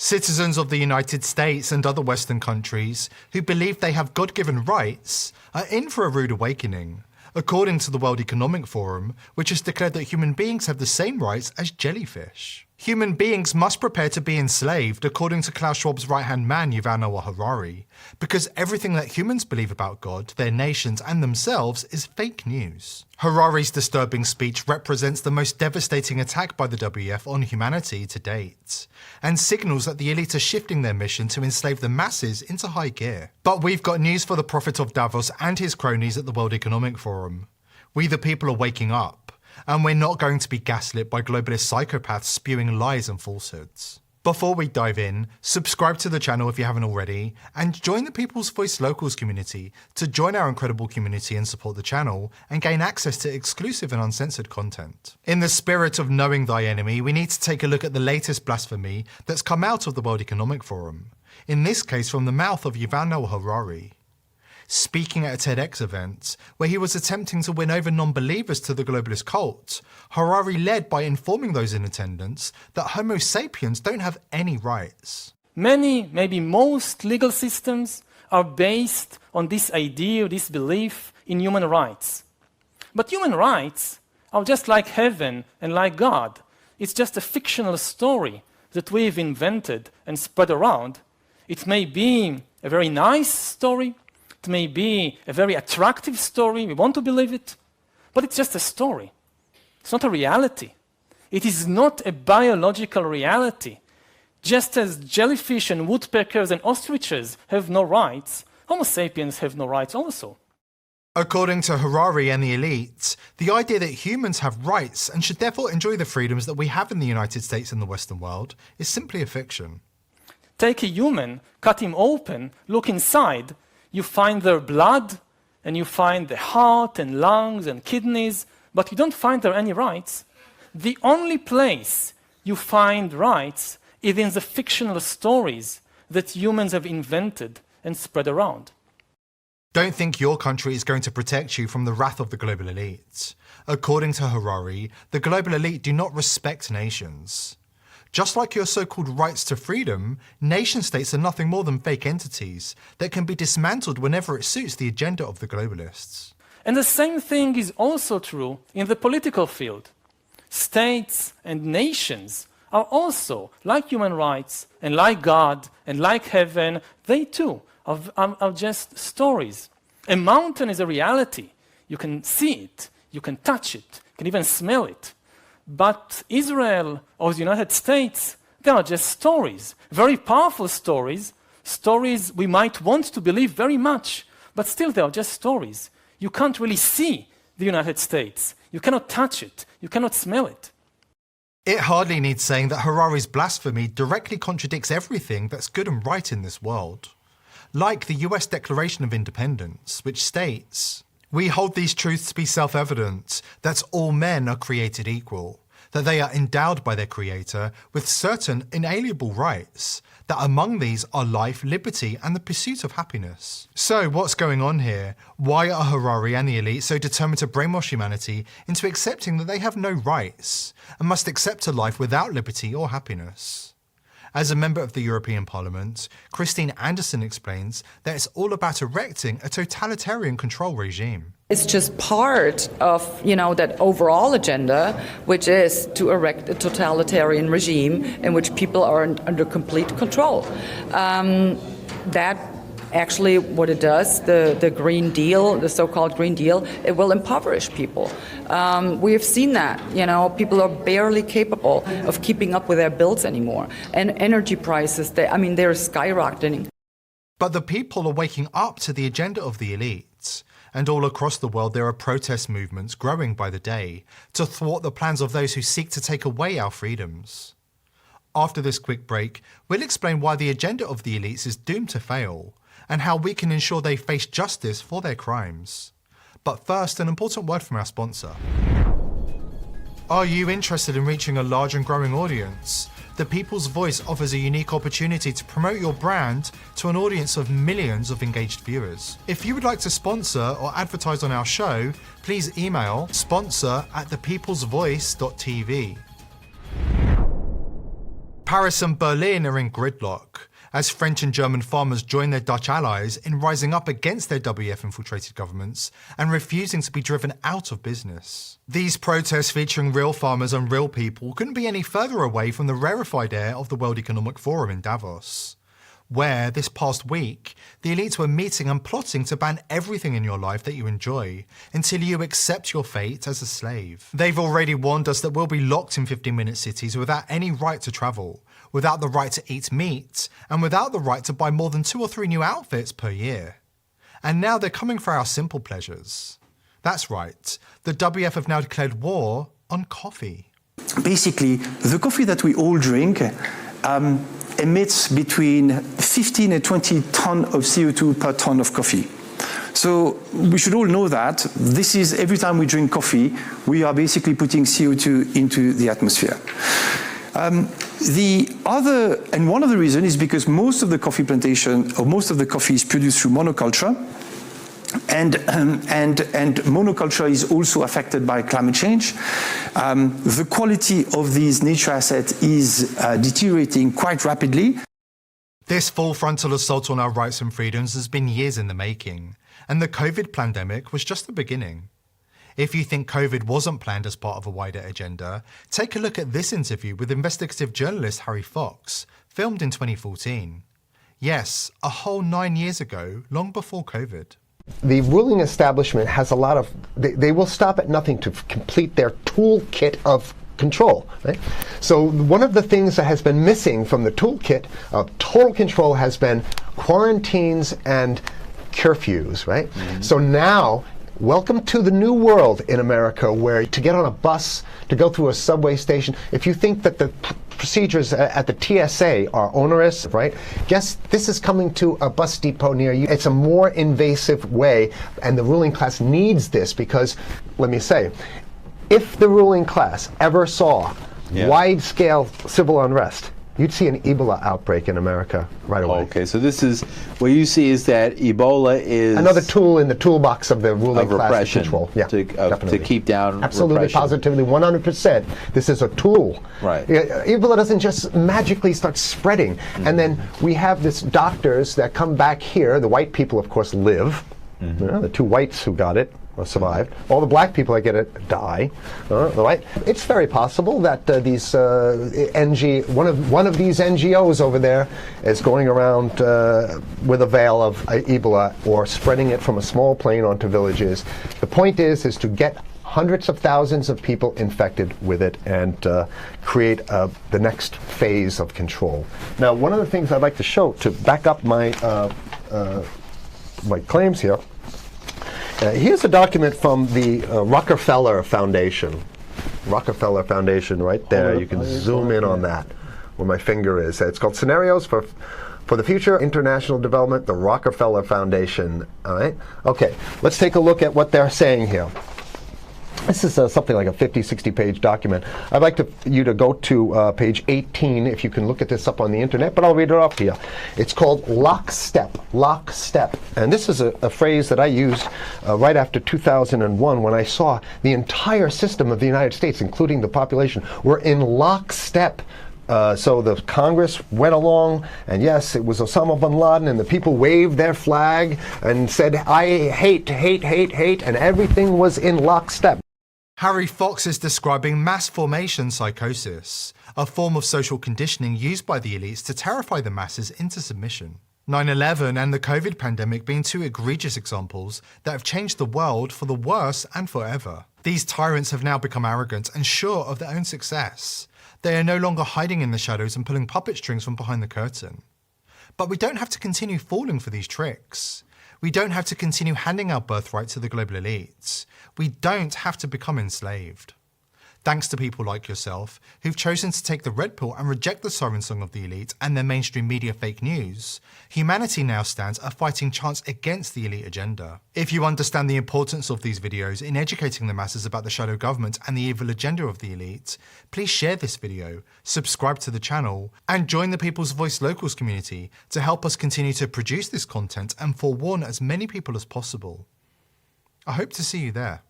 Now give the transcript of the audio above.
Citizens of the United States and other Western countries who believe they have God-given rights are in for a rude awakening, according to the World Economic Forum, which has declared that human beings have the same rights as jellyfish. Human beings must prepare to be enslaved, according to Klaus Schwab's right-hand man Yuval Noah Harari, because everything that humans believe about God, their nations and themselves is fake news. Harari's disturbing speech represents the most devastating attack by the WEF on humanity to date, and signals that the elite are shifting their mission to enslave the masses into high gear. But we've got news for the prophet of Davos and his cronies at the World Economic Forum. We the people are waking up. And we're not going to be gaslit by globalist psychopaths spewing lies and falsehoods. Before we dive in, subscribe to the channel if you haven't already, and join the People's Voice Locals community to join our incredible community and support the channel and gain access to exclusive and uncensored content. In the spirit of knowing thy enemy, we need to take a look at the latest blasphemy that's come out of the World Economic Forum, in this case from the mouth of Yuval Noah Harari. Speaking at a TEDx event, where he was attempting to win over non-believers to the globalist cult, Harari led by informing those in attendance that Homo sapiens don't have any rights. Many, maybe most legal systems are based on this idea, this belief in human rights. But human rights are just like heaven and like God. It's just a fictional story that we've invented and spread around. It may be a very nice story, it may be a very attractive story, we want to believe it, but it's just a story. It's not a reality. It is not a biological reality. Just as jellyfish and woodpeckers and ostriches have no rights, Homo sapiens have no rights also. According to Harari and the elite, the idea that humans have rights and should therefore enjoy the freedoms that we have in the United States and the Western world is simply a fiction. Take a human, cut him open, look inside, you find their blood, and you find the heart and lungs and kidneys, but you don't find there any rights. The only place you find rights is in the fictional stories that humans have invented and spread around. Don't think your country is going to protect you from the wrath of the global elite. According to Harari, the global elite do not respect nations. Just like your so-called rights to freedom, nation-states are nothing more than fake entities that can be dismantled whenever it suits the agenda of the globalists. And the same thing is also true in the political field. States and nations are also, like human rights and like God and like heaven, they too are just stories. A mountain is a reality. You can see it, you can touch it, you can even smell it. But Israel or the United States, they are just stories, very powerful stories, stories we might want to believe very much, but still they are just stories. You can't really see the United States. You cannot touch it. You cannot smell it. It hardly needs saying that Harari's blasphemy directly contradicts everything that's good and right in this world. Like the US Declaration of Independence, which states, "We hold these truths to be self-evident, that all men are created equal, that they are endowed by their Creator with certain inalienable rights, that among these are life, liberty, and the pursuit of happiness." So what's going on here? Why are Harari and the elite so determined to brainwash humanity into accepting that they have no rights and must accept a life without liberty or happiness? As a member of the European Parliament, Christine Anderson explains that it's all about erecting a totalitarian control regime. It's just part of, that overall agenda, which is to erect a totalitarian regime in which people are under complete control. That actually what it does, the Green Deal, the so-called Green Deal, it will impoverish people. We have seen that, people are barely capable of keeping up with their bills anymore. And energy prices, they're skyrocketing. But the people are waking up to the agenda of the elite. And all across the world there are protest movements growing by the day to thwart the plans of those who seek to take away our freedoms. After this quick break, we'll explain why the agenda of the elites is doomed to fail, and how we can ensure they face justice for their crimes. But first, an important word from our sponsor. Are you interested in reaching a large and growing audience? The People's Voice offers a unique opportunity to promote your brand to an audience of millions of engaged viewers. If you would like to sponsor or advertise on our show, please email sponsor@thepeoplesvoice.tv. Paris and Berlin are in gridlock, as French and German farmers join their Dutch allies in rising up against their WEF-infiltrated governments and refusing to be driven out of business. These protests featuring real farmers and real people couldn't be any further away from the rarefied air of the World Economic Forum in Davos, where, this past week, the elites were meeting and plotting to ban everything in your life that you enjoy until you accept your fate as a slave. They've already warned us that we'll be locked in 15-minute cities without any right to travel, without the right to eat meat, and without the right to buy more than 2 or 3 new outfits per year. And now they're coming for our simple pleasures. That's right, the WEF have now declared war on coffee. Basically, the coffee that we all drink emits between 15 and 20 tons of CO2 per ton of coffee. So we should all know that this is, every time we drink coffee, we are basically putting CO2 into the atmosphere. One of the reasons is because most of the coffee plantation, or most of the coffee is produced through monoculture, and monoculture is also affected by climate change. The quality of these nature assets is deteriorating quite rapidly. This full frontal assault on our rights and freedoms has been years in the making, and the COVID pandemic was just the beginning. If you think COVID wasn't planned as part of a wider agenda, take a look at this interview with investigative journalist Harry Fox, filmed in 2014. Yes, a whole 9 years ago, long before COVID. The ruling establishment has a lot of, they will stop at nothing to complete their toolkit of control. Right? So one of the things that has been missing from the toolkit of total control has been quarantines and curfews, right? Mm-hmm. So now, welcome to the new world in America, where to get on a bus, to go through a subway station, if you think that the procedures at the TSA are onerous, right? Guess this is coming to a bus depot near you. It's a more invasive way, and the ruling class needs this because, let me say, if the ruling class ever saw wide-scale civil unrest, you'd see an Ebola outbreak in America right away. Okay, so this is, what you see is that Ebola is another tool in the toolbox of the ruling class to control. Yeah, to keep down absolutely, repression. positively, 100%. This is a tool. Right. Ebola doesn't just magically start spreading. Mm-hmm. And then we have this doctors that come back here. The white people, of course, live. Mm-hmm. You know, the 2 whites who got it survived. All the black people that get it die. Right? It's very possible that these one of these NGOs over there is going around with a veil of Ebola or spreading it from a small plane onto villages. The point is to get hundreds of thousands of people infected with it and create the next phase of control. Now, one of the things I'd like to show to back up my my claims here. Here's a document from the Rockefeller Foundation. Rockefeller Foundation, right there. You can zoom in on that, where my finger is. It's called Scenarios for the Future International Development, the Rockefeller Foundation. All right. Okay. Let's take a look at what they're saying here. This is something like a 50, 60-page document. I'd like you to go to page 18, if you can look at this up on the internet, but I'll read it off to you. It's called lockstep, lockstep. And this is a phrase that I used right after 2001 when I saw the entire system of the United States, including the population, were in lockstep. So the Congress went along, and yes, it was Osama bin Laden, and the people waved their flag and said, I hate, hate, hate, hate, and everything was in lockstep. Harry Fox is describing mass formation psychosis, a form of social conditioning used by the elites to terrify the masses into submission. 9/11 and the COVID pandemic being 2 egregious examples that have changed the world for the worse and forever. These tyrants have now become arrogant and sure of their own success. They are no longer hiding in the shadows and pulling puppet strings from behind the curtain. But we don't have to continue falling for these tricks. We don't have to continue handing our birthright to the global elites. We don't have to become enslaved. Thanks to people like yourself, who've chosen to take the red pill and reject the siren song of the elite and their mainstream media fake news, humanity now stands a fighting chance against the elite agenda. If you understand the importance of these videos in educating the masses about the shadow government and the evil agenda of the elite, please share this video, subscribe to the channel, and join the People's Voice Locals community to help us continue to produce this content and forewarn as many people as possible. I hope to see you there.